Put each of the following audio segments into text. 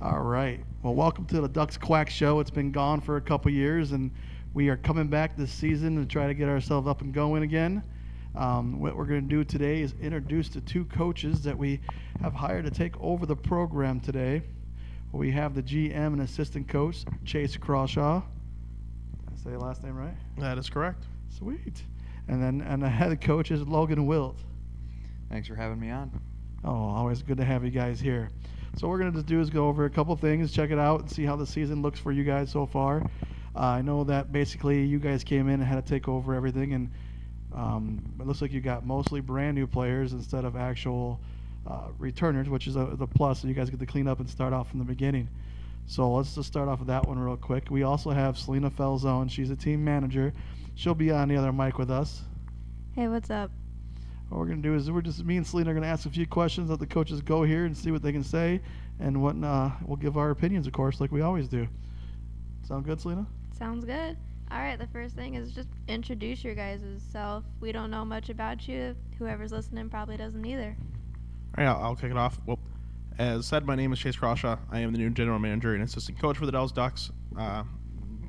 All right. Well, welcome to the Ducks Quack Show. It's been gone for a couple years, and we are coming back this season to try to get ourselves up and going again. What we're going to do today is introduce the two coaches that we have hired to take over the program today. We have the GM and assistant coach, Chase Crawshaw. Did I say your last name right? That is correct. Sweet. And the head coach is Logan Wilt. Thanks for having me on. Oh, always good to have you guys here. So what we're going to do is go over a couple things, check it out, and see how the season looks for you guys so far. I know that basically you guys came in and had to take over everything, and it looks like you got mostly brand new players instead of actual returners, which is the plus, so you guys get to clean up and start off from the beginning. So let's just start off with that one real quick. We also have Selena Falzone. She's a team manager. She'll be on the other mic with us. Hey, what's up? What we're going to do is me and Selena are going to ask a few questions, let the coaches go here and see what they can say, and we'll give our opinions, of course, like we always do. Sound good, Selena? Sounds good. All right, the first thing is just introduce your guys' self. We don't know much about you. Whoever's listening probably doesn't either. All right, I'll kick it off. Well, as said, my name is Chase Crawshaw. I am the new general manager and assistant coach for the Dallas Ducks.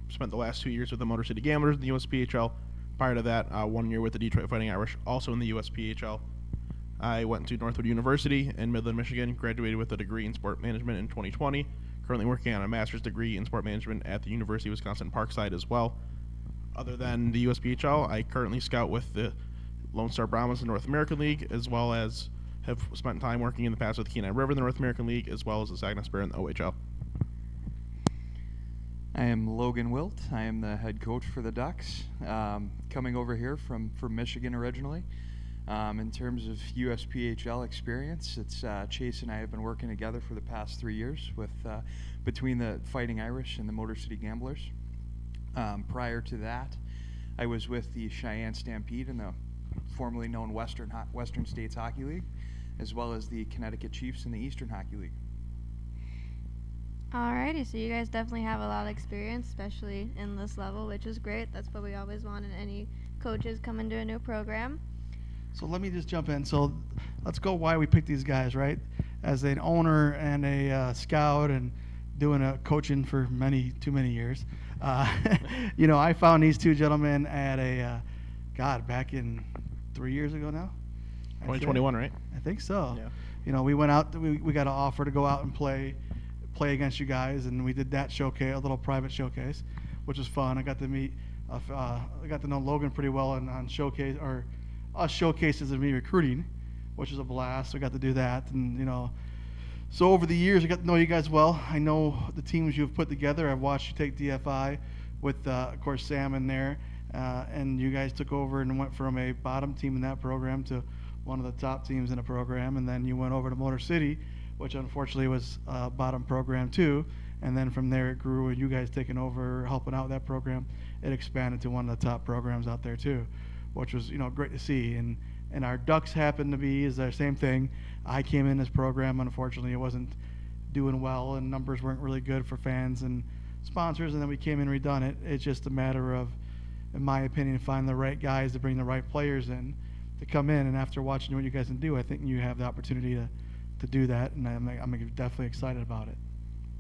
Spent the last 2 years with the Motor City Gamblers in the USPHL. Prior to that, 1 year with the Detroit Fighting Irish, also in the USPHL. I went to Northwood University in Midland, Michigan, graduated with a degree in sport management in 2020. Currently working on a master's degree in sport management at the University of Wisconsin Parkside as well. Other than the USPHL, I currently scout with the Lone Star Brahmas in the North American League, as well as have spent time working in the past with Kenai River in the North American League, as well as the Saginaw Bear in the OHL. I am Logan Wilt. I am the head coach for the Ducks, coming over here from Michigan originally. In terms of USPHL experience, it's Chase and I have been working together for the past 3 years with between the Fighting Irish and the Motor City Gamblers. Prior to that, I was with the Cheyenne Stampede in the formerly known Western States Hockey League, as well as the Connecticut Chiefs in the Eastern Hockey League. Alrighty, so you guys definitely have a lot of experience, especially in this level, which is great. That's what we always want in any coaches coming to a new program. So let me just jump in. So let's go why we picked these guys, right? As an owner and a scout and doing coaching for too many years, I found these two gentlemen at back in 3 years ago now. 2021, right? I think so. Yeah. We went out. We got an offer to go out and play against you guys, and we did that showcase, a little private showcase, which was fun. I got to meet, I got to know Logan pretty well on showcase or us showcases of me recruiting, which was a blast. So I got to do that, and so over the years I got to know you guys well. I know the teams you've put together. I've watched you take DFI with, of course, Sam in there, and you guys took over and went from a bottom team in that program to one of the top teams in the program, and then you went over to Motor City, which unfortunately was a bottom program too. And then from there it grew, and you guys taking over, helping out that program, it expanded to one of the top programs out there too, which was great to see. And our Ducks happened to be the same thing. I came in this program, unfortunately it wasn't doing well, and numbers weren't really good for fans and sponsors, and then we came in and redone it. It's just a matter of, in my opinion, finding the right guys to bring the right players in to come in. And after watching what you guys can do, I think you have the opportunity to do that, and I'm definitely excited about it.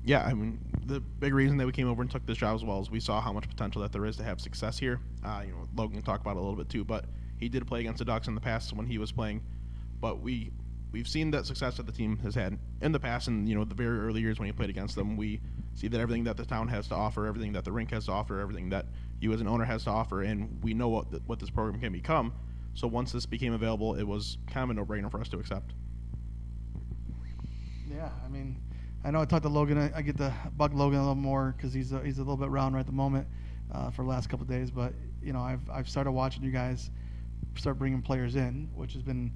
Yeah, I mean, the big reason that we came over and took this job as well is we saw how much potential that there is to have success here. Logan can talk about it a little bit too, but he did play against the Ducks in the past when he was playing. But we've seen that success that the team has had in the past, and the very early years when he played against them, we see that everything that the town has to offer, everything that the rink has to offer, everything that you as an owner has to offer, and we know what this program can become. So once this became available, it was kind of a no-brainer for us to accept. Yeah, I mean, I know I talked to Logan. I get to bug Logan a little more because he's a little bit round right at the moment for the last couple of days. But I've started watching you guys start bringing players in, which has been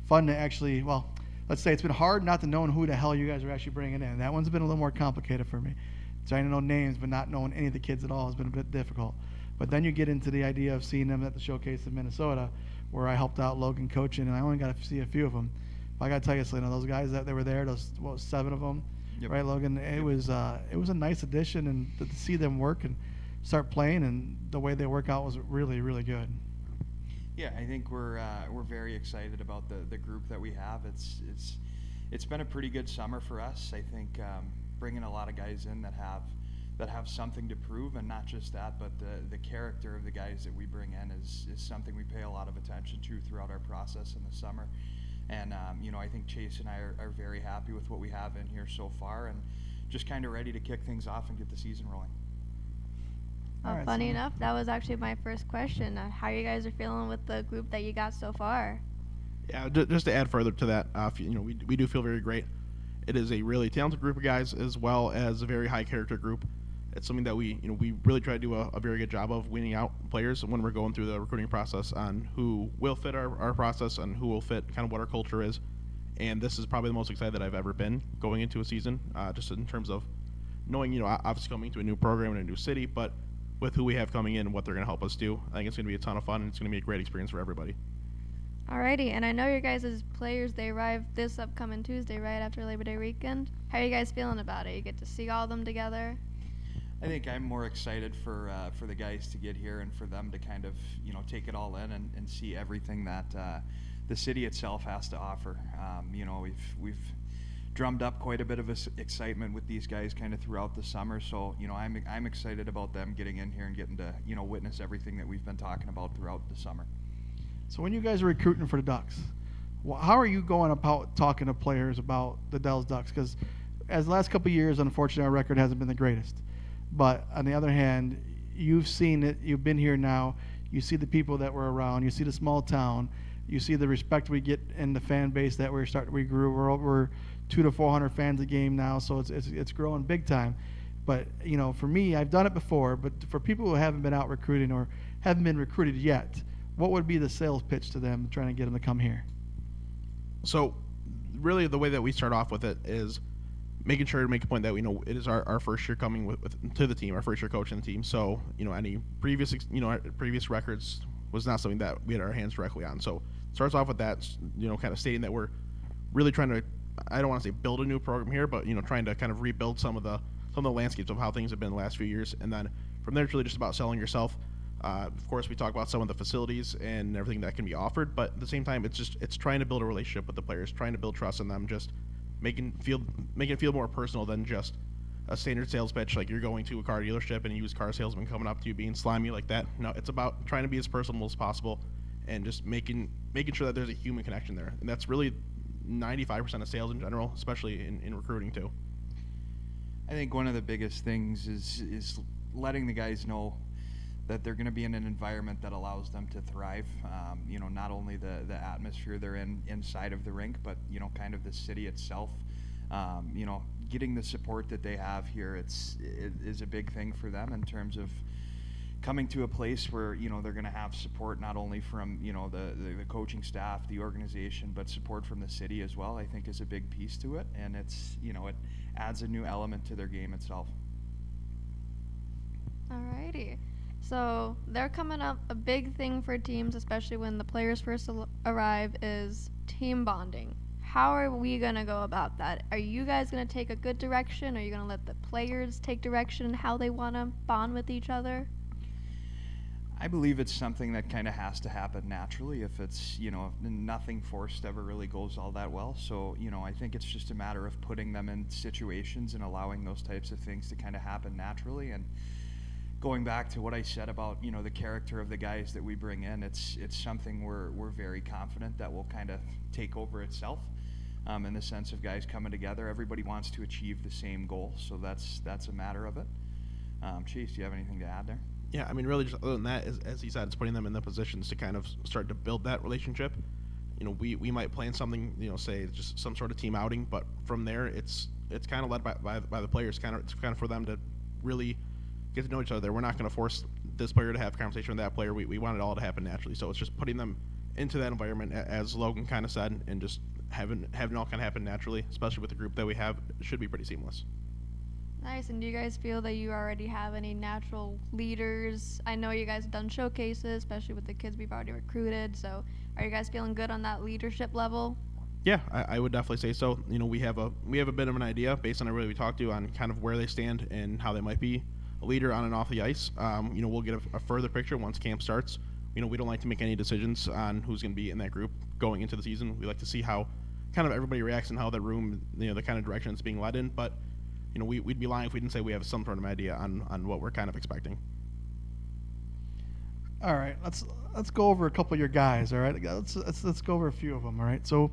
fun to actually. Well, let's say it's been hard not to know who the hell you guys are actually bringing in. That one's been a little more complicated for me. Trying to know names, but not knowing any of the kids at all has been a bit difficult. But then you get into the idea of seeing them at the showcase in Minnesota, where I helped out Logan coaching, and I only got to see a few of them. But I got to tell you, Selena, those guys that they were there, those 7 of them, yep. Right, Logan? It was a nice addition, and to see them work and start playing, and the way they work out was really, really good. Yeah, I think we're very excited about the group that we have. It's been a pretty good summer for us. I think bringing a lot of guys in that have something to prove, and not just that, but the character of the guys that we bring in is something we pay a lot of attention to throughout our process in the summer. And I think Chase and I are very happy with what we have in here so far, and just kind of ready to kick things off and get the season rolling. All right, Funny so- enough, that was actually my first question. How you guys are feeling with the group that you got so far? Yeah, just to add further to that, we do feel very great. It is a really talented group of guys, as well as a very high character group. It's something that we really try to do a very good job of weeding out players when we're going through the recruiting process on who will fit our process and who will fit kind of what our culture is. And this is probably the most excited that I've ever been going into a season, just in terms of knowing, obviously coming to a new program in a new city, but with who we have coming in and what they're going to help us do. I think it's going to be a ton of fun, and it's going to be a great experience for everybody. Alrighty, and I know your guys' players, they arrive this upcoming Tuesday, right after Labor Day weekend. How are you guys feeling about it? You get to see all of them together? I think I'm more excited for the guys to get here and for them to kind of take it all in and see everything that the city itself has to offer. We've drummed up quite a bit of excitement with these guys kind of throughout the summer, so I'm excited about them getting in here and getting to witness everything that we've been talking about throughout the summer. So when you guys are recruiting for the Ducks, how are you going about talking to players about the Dells Ducks? Because as the last couple of years, unfortunately, our record hasn't been the greatest. But on the other hand, you've seen it. You've been here now. You see the people that were around. You see the small town. You see the respect we get in the fan base that we grew. We're over 200 to 400 fans a game now, so it's growing big time. But for me, I've done it before. But for people who haven't been out recruiting or haven't been recruited yet, what would be the sales pitch to them, trying to get them to come here? So, really, the way that we start off with it is making sure to make a point that it is our first year coming to the team, our first year coaching the team. So, any previous previous records was not something that we had our hands directly on. So, it starts off with that, kind of stating that we're really trying to, I don't want to say build a new program here, but trying to kind of rebuild some of the landscapes of how things have been the last few years, and then from there it's really just about selling yourself. Of course, we talk about some of the facilities and everything that can be offered, but at the same time, it's trying to build a relationship with the players, trying to build trust in them, just making it feel more personal than just a standard sales pitch, like you're going to a car dealership and a used car salesman coming up to you being slimy like that. No, it's about trying to be as personal as possible and just making sure that there's a human connection there, and that's really 95% of sales in general, especially in recruiting too. I think one of the biggest things is letting the guys know that they're going to be in an environment that allows them to thrive. Not only the atmosphere they're in inside of the rink, but kind of the city itself. Getting the support that they have here, it is a big thing for them in terms of coming to a place where they're going to have support not only from the coaching staff, the organization, but support from the city as well. I think is a big piece to it, and it adds a new element to their game itself. Alrighty. So they're coming up. A big thing for teams, especially when the players first arrive, is team bonding. How are we going to go about that? Are you guys going to take a good direction? Are you going to let the players take direction in how they want to bond with each other? I believe it's something that kind of has to happen naturally. If it's, nothing forced ever really goes all that well. So, I think it's just a matter of putting them in situations and allowing those types of things to kind of happen naturally. And going back to what I said about, the character of the guys that we bring in, it's something we're very confident that will kind of take over itself. In the sense of guys coming together, everybody wants to achieve the same goal, so that's a matter of it. Chase, do you have anything to add there? Yeah, I mean, really, just other than that, as he said, it's putting them in the positions to kind of start to build that relationship. We might plan something, say just some sort of team outing, but from there, it's kind of led by the players. It's kind of for them to really get to know each other. We're not going to force this player to have a conversation with that player. We want it all to happen naturally. So it's just putting them into that environment, as Logan kind of said, and just having it all kind of happen naturally, especially with the group that we have. It should be pretty seamless. Nice. And do you guys feel that you already have any natural leaders? I know you guys have done showcases, especially with the kids we've already recruited. So are you guys feeling good on that leadership level? Yeah, I would definitely say so. We have a bit of an idea based on everybody we talked to on kind of where they stand and how they might be a leader on and off the ice. We'll get a further picture once camp starts we don't like to make any decisions on who's going to be in that group going into the season. We like to see how kind of everybody reacts and how the room, the kind of direction it's being led in. But we'd be lying if we didn't say we have some sort of idea on what we're kind of expecting. All right, let's go over a couple of your guys. All right, let's go over a few of them. All right, so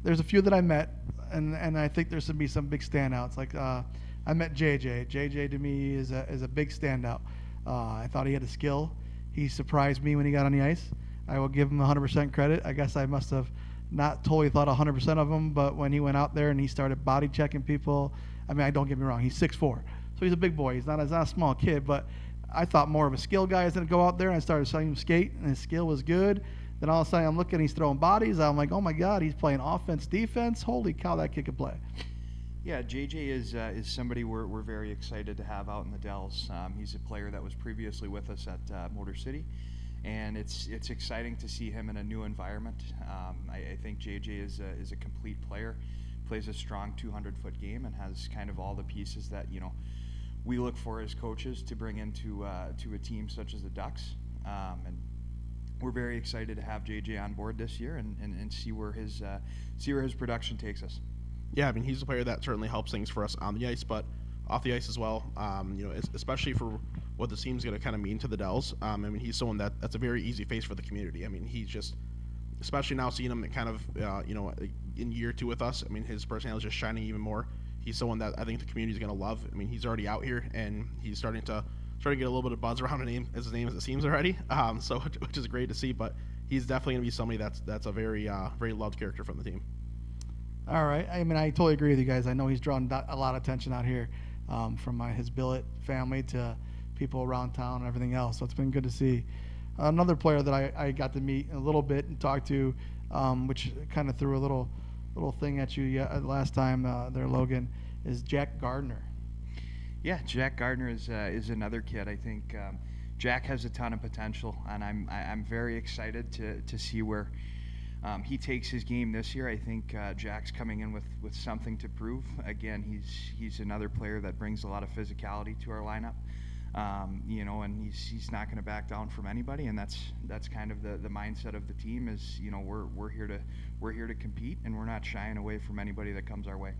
there's a few that I met, and I think there's going to be some big standouts. Like I met JJ. JJ to me is a big standout. I thought he had a skill. He surprised me when he got on the ice. I will give him 100% credit. I guess I must have not totally thought 100% of him, but when he went out there and he started body checking people, I mean, don't get me wrong, he's 6'4", so he's a big boy. He's not a small kid, but I thought more of a skill guy is going to go out there, and I started seeing him skate, and his skill was good. Then all of a sudden, I'm looking, he's throwing bodies. I'm like, oh my God, he's playing offense, defense. Holy cow, that kid can play. Yeah, JJ is somebody we're very excited to have out in the Dells. He's a player that was previously with us at Motor City, and it's exciting to see him in a new environment. I think JJ is a complete player, plays a strong 200-foot game, and has kind of all the pieces that we look for as coaches to bring into to a team such as the Ducks. And we're very excited to have JJ on board this year and see where his production takes us. Yeah, I mean, he's a player that certainly helps things for us on the ice, but off the ice as well. Especially for what the team's going to kind of mean to the Dells. I mean, he's someone that's a very easy face for the community. I mean, he's just, especially now seeing him kind of, in year 2 with us. I mean, his personality is just shining even more. He's someone that I think the community is going to love. I mean, he's already out here and he's starting to get a little bit of buzz around his name as it seems already. Which is great to see. But he's definitely going to be somebody that's a very loved character from the team. All right. I mean, I totally agree with you guys. I know he's drawn a lot of attention out here from his billet family to people around town and everything else. So it's been good to see. Another player that I got to meet a little bit and talk to, which kind of threw a little thing at you last time there, Logan, is Jack Gardner. Yeah, Jack Gardner is another kid. I think Jack has a ton of potential, and I'm very excited to see where he takes his game this year. I think Jack's coming in with something to prove. Again, he's another player that brings a lot of physicality to our lineup. And he's not going to back down from anybody, and that's kind of the mindset of the team is, we're here to compete, and we're not shying away from anybody that comes our way.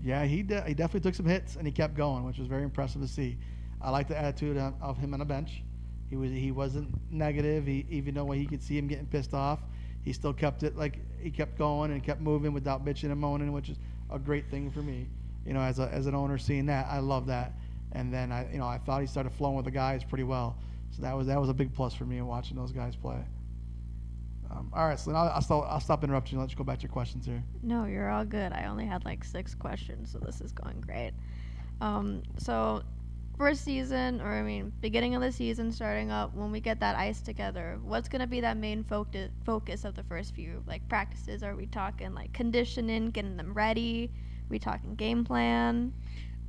Yeah, he definitely took some hits and he kept going, which was very impressive to see. I like the attitude of him on the bench. He wasn't negative. Even though he could see him getting pissed off, he still kept it, like he kept going and kept moving without bitching and moaning, which is a great thing for me. As an owner, seeing that, I love that. And then I thought he started flowing with the guys pretty well, so that was a big plus for me in watching those guys play. All right, Selena, I'll stop interrupting you. Let's go back to your questions here. No, you're all good. I only had like 6 questions, so this is going great. So first season, beginning of the season, starting up, when we get that ice together, what's going to be that main focus of the first few practices? Are we talking conditioning, getting them ready? Are we talking game plan?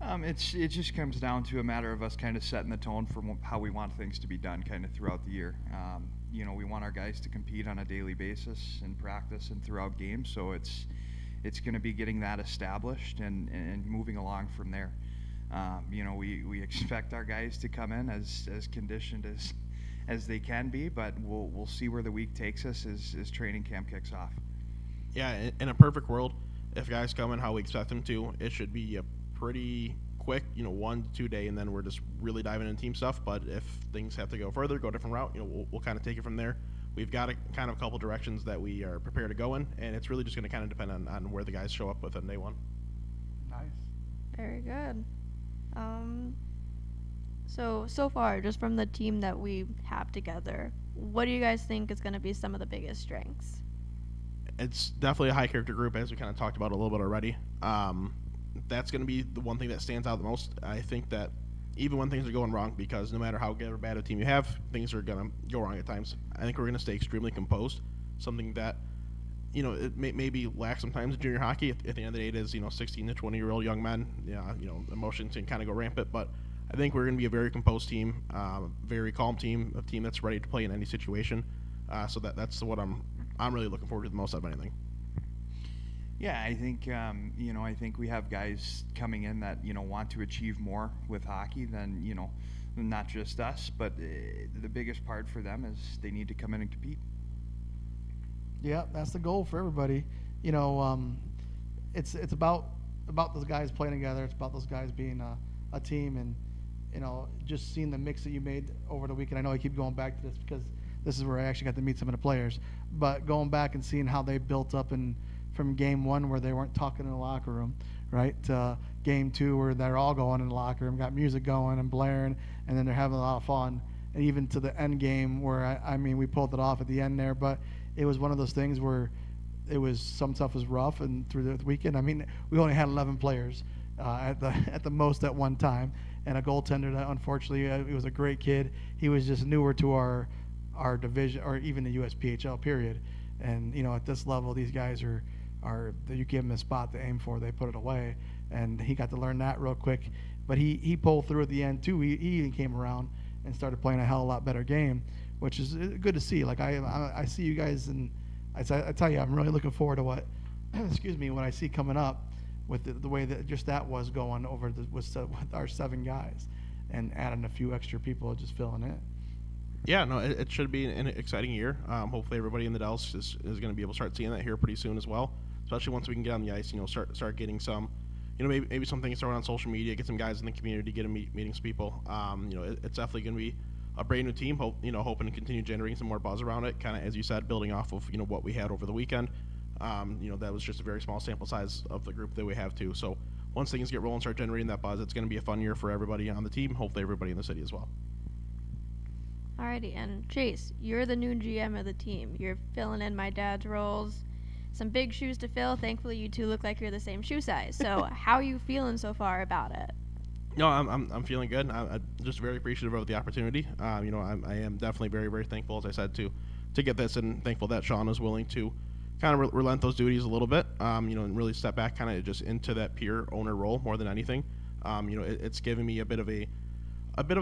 It just comes down to a matter of us kind of setting the tone for how we want things to be done kind of throughout the year. We want our guys to compete on a daily basis in practice and throughout games, so it's going to be getting that established and moving along from there. We expect our guys to come in as conditioned as they can be, but we'll see where the week takes us as training camp kicks off. Yeah, in a perfect world, if guys come in how we expect them to, it should be a pretty quick, 1 to 2 day, and then we're just really diving into team stuff. But if things have to go further, go a different route, we'll kind of take it from there. We've got a couple directions that we are prepared to go in, and it's really just going to kind of depend on where the guys show up with on day one. Nice. Very good. So far, just from the team that we have together, what do you guys think is going to be some of the biggest strengths? It's definitely a high character group, as we kind of talked about a little bit already. That's going to be the one thing that stands out the most. I think that even when things are going wrong, because no matter how good or bad a team you have, things are going to go wrong at times. I think we're going to stay extremely composed, something that, it maybe lacks sometimes in junior hockey. At the end of the day, it is, 16 to 20-year-old young men, emotions can kind of go rampant. But I think we're going to be a very composed team, very calm team, a team that's ready to play in any situation. So that's what I'm really looking forward to the most out of anything. Yeah, I think I think we have guys coming in that want to achieve more with hockey than not just us, but the biggest part for them is they need to come in and compete. Yeah, that's the goal for everybody. You know, it's about those guys playing together. It's about those guys being a team, and just seeing the mix that you made over the weekend. I know I keep going back to this because this is where I actually got to meet some of the players. But going back and seeing how they built up from game one, where they weren't talking in the locker room, right, to game two, where they're all going in the locker room, got music going and blaring, and then they're having a lot of fun. And even to the end game, where I mean, we pulled it off at the end there, but it was one of those things where some stuff was rough, and through the weekend, I mean, we only had 11 players at the most at one time, and a goaltender that unfortunately he was a great kid. He was just newer to our division, or even the USPHL period. And at this level, these guys are you give them a spot to aim for, they put it away, and he got to learn that real quick. But he pulled through at the end too. He even came around and started playing a hell of a lot better game, which is good to see. Like I see you guys, and I tell you, I'm really looking forward to what excuse me, what I see coming up with the way that just that was going over with our 7 guys, and adding a few extra people just filling in. Yeah, no, it should be an exciting year. Hopefully, everybody in the Dells is going to be able to start seeing that here pretty soon as well. Especially once we can get on the ice, start getting some, maybe some things thrown on social media, get some guys in the community, get them meeting some people. It's definitely going to be a brand new team. Hoping to continue generating some more buzz around it. Kind of as you said, building off of what we had over the weekend. That was just a very small sample size of the group that we have too. So once things get rolling, start generating that buzz, it's going to be a fun year for everybody on the team. Hopefully, everybody in the city as well. Alrighty, and Chase, you're the new GM of the team. You're filling in my dad's roles. Some big shoes to fill. Thankfully, you two look like you're the same shoe size. So, how are you feeling so far about it? No, I'm feeling good. I'm just very appreciative of the opportunity. I am definitely very, very thankful, as I said, to get this, and thankful that Shaun is willing to kind of relent those duties a little bit, and really step back kind of just into that peer owner role more than anything. It's given me a bit of a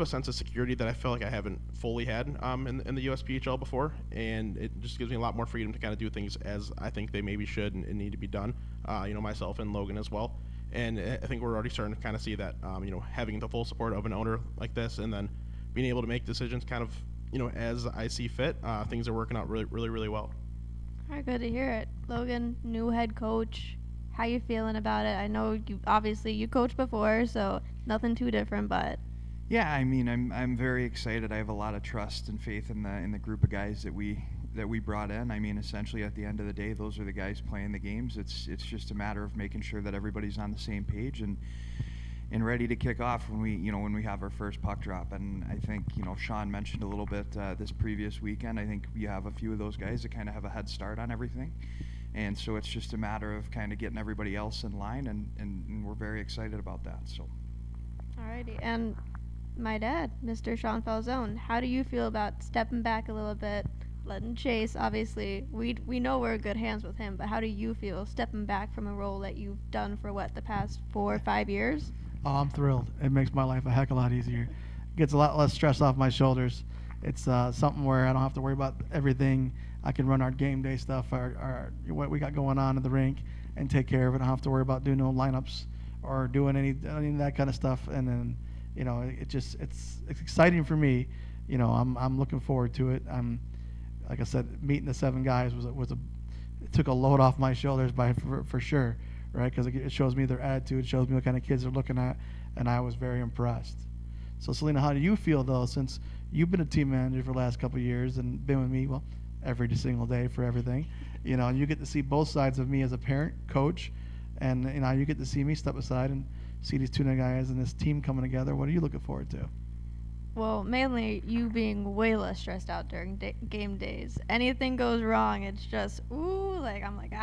sense of security that I feel like I haven't fully had in the USPHL before, and it just gives me a lot more freedom to kind of do things as I think they maybe should and need to be done. Myself and Logan as well, and I think we're already starting to kind of see that. Having the full support of an owner like this, and then being able to make decisions kind of as I see fit, things are working out really, really, really well. All right, good to hear it. Logan, new head coach. How you feeling about it? I know you coached before, so nothing too different, but. Yeah, I mean, I'm very excited. I have a lot of trust and faith in the group of guys that we brought in. I mean, essentially at the end of the day, those are the guys playing the games. It's just a matter of making sure that everybody's on the same page and ready to kick off when we have our first puck drop. And I think Shaun mentioned a little bit this previous weekend. I think we have a few of those guys that kind of have a head start on everything, and so it's just a matter of kind of getting everybody else in line, and we're very excited about that. So. Alrighty, and my dad, Mr. Shaun Falzone, how do you feel about stepping back a little bit, letting Chase, obviously, we know we're in good hands with him, but how do you feel stepping back from a role that you've done for, the past 4 or 5 years? Oh, I'm thrilled. It makes my life a heck of a lot easier. Gets a lot less stress off my shoulders. It's something where I don't have to worry about everything. I can run our game day stuff, our what we got going on in the rink, and take care of it. I don't have to worry about doing no lineups or doing any of that kind of stuff. And then it's exciting for me. I'm looking forward to it. Like I said, meeting the 7 guys it took a load off my shoulders for sure, right? Because it shows me their attitude, it shows me what kind of kids they're looking at, and I was very impressed. So Selena, how do you feel though, since you've been a team manager for the last couple of years and been with me every single day for everything, and you get to see both sides of me as a parent, coach, and you get to see me step aside and see these 2 guys and this team coming together. What are you looking forward to? Well, mainly you being way less stressed out during game days. Anything goes wrong, it's just, I'm like,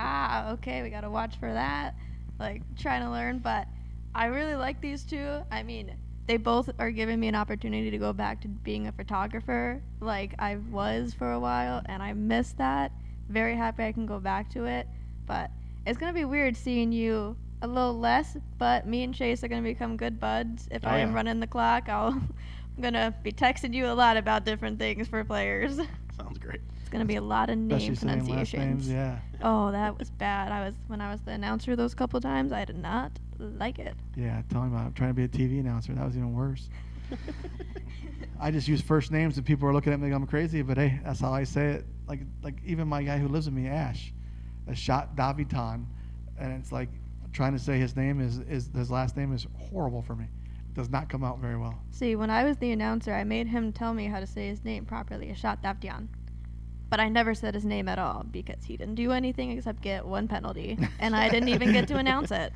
okay, we got to watch for that. Like, trying to learn. But I really like these 2. I mean, they both are giving me an opportunity to go back to being a photographer like I was for a while, and I miss that. Very happy I can go back to it. But it's going to be weird seeing you a little less, but me and Chase are going to become good buds. If I am running the clock, I'm going to be texting you a lot about different things for players. Sounds great. It's going to be a lot of name pronunciations. Names, yeah. Oh, that was bad. When I was the announcer those couple times, I did not like it. Yeah, tell me about it. I'm trying to be a TV announcer. That was even worse. I just use first names and people are looking at me like I'm crazy, but hey, that's how I say it. Like even my guy who lives with me, Ash, a shot Daviton, and it's like trying to say his name is his last name is horrible for me. It does not come out very well. See, when I was the announcer, I made him tell me how to say his name properly, Ashot Davdian. But I never said his name at all because he didn't do anything except get one penalty, and I didn't even get to announce it.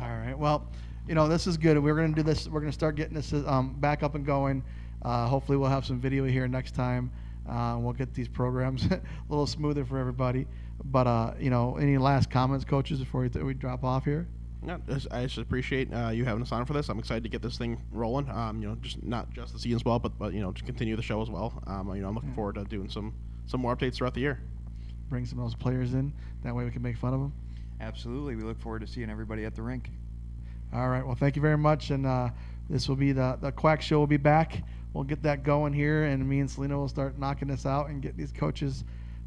All right. Well, this is good. We're going to do this. We're going to start getting this back up and going. Hopefully, we'll have some video here next time. We'll get these programs a little smoother for everybody. But any last comments, coaches, before we drop off here? No, I just appreciate you having us on for this. I'm excited to get this thing rolling. Just not just the season as well, but to continue the show as well. I'm looking forward to doing some more updates throughout the year. Bring some of those players in. That way we can make fun of them. Absolutely. We look forward to seeing everybody at the rink. All right. Well, thank you very much. And this will be the Quack Show will be back. We'll get that going here, and me and Selena will start knocking this out and get these coaches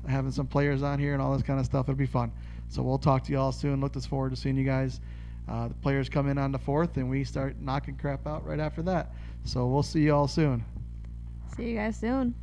having some players on here and all this kind of stuff. It'll be fun. So we'll talk to you all soon. Look forward to seeing you guys. The players come in on the 4th, and we start knocking crap out right after that. So we'll see you all soon. See you guys soon.